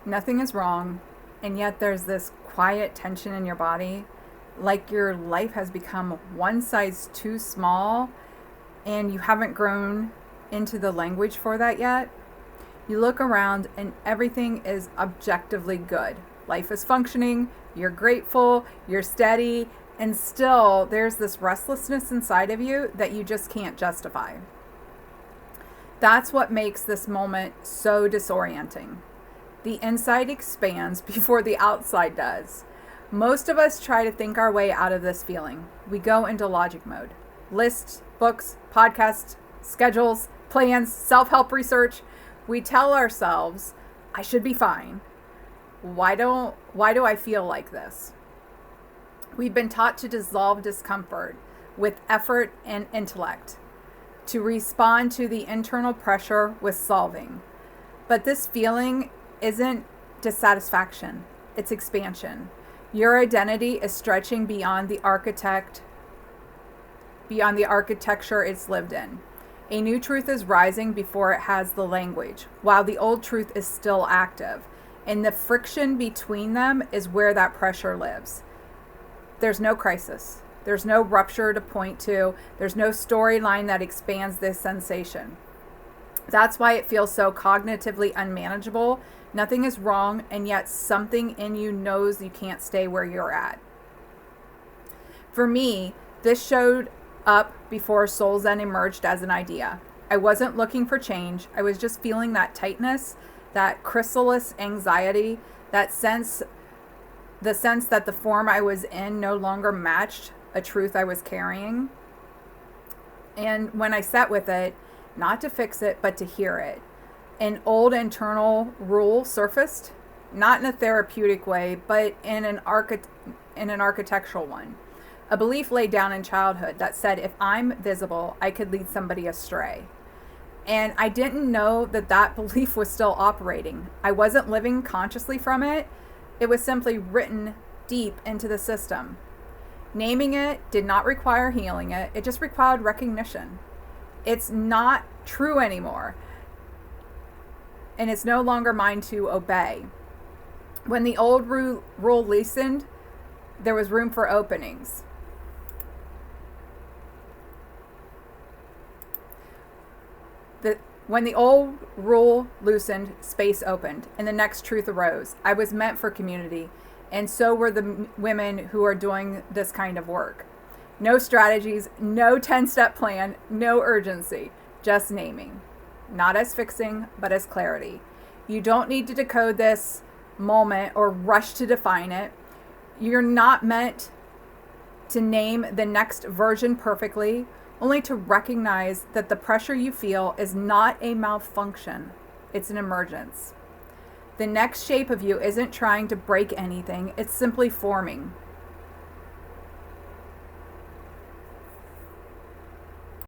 Nothing is wrong, and yet there's this quiet tension in your body, like your life has become one size too small and you haven't grown into the language for that yet. You look around and everything is objectively good. Life is functioning, you're grateful, you're steady, and still there's this restlessness inside of you that you just can't justify. That's what makes this moment so disorienting. The inside expands before the outside does. Most of us try to think our way out of this feeling. We go into logic mode. Lists, books, podcasts, schedules, plans, self-help research. We tell ourselves, I should be fine. Why do I feel like this? We've been taught to dissolve discomfort with effort and intellect, to respond to the internal pressure with solving. But this feeling isn't dissatisfaction, it's expansion. Your identity is stretching beyond the architecture it's lived in. A new truth is rising before it has the language, while the old truth is still active. And the friction between them is where that pressure lives. There's no crisis. There's no rupture to point to. There's no storyline that expands this sensation. That's why it feels so cognitively unmanageable. Nothing is wrong, and yet something in you knows you can't stay where you're at. For me, this showed up before Soul Zen emerged as an idea. I wasn't looking for change. I was just feeling that tightness, that chrysalis anxiety, the sense that the form I was in no longer matched a truth I was carrying. And when I sat with it, not to fix it, but to hear it, an old internal rule surfaced, not in a therapeutic way, but in an architectural one. A belief laid down in childhood that said, if I'm visible, I could lead somebody astray. And I didn't know that belief was still operating. I wasn't living consciously from it. It was simply written deep into the system. Naming it did not require healing it. It just required recognition. It's not true anymore. And it's no longer mine to obey. When the old rule loosened, there was room for openings. When the old rule loosened, space opened, and the next truth arose. I was meant for community, and so were the women who are doing this kind of work. No strategies, no 10-step plan, no urgency, just naming. Not as fixing, but as clarity. You don't need to decode this moment or rush to define it. You're not meant to name the next version perfectly, only to recognize that the pressure you feel is not a malfunction, it's an emergence. The next shape of you isn't trying to break anything, it's simply forming.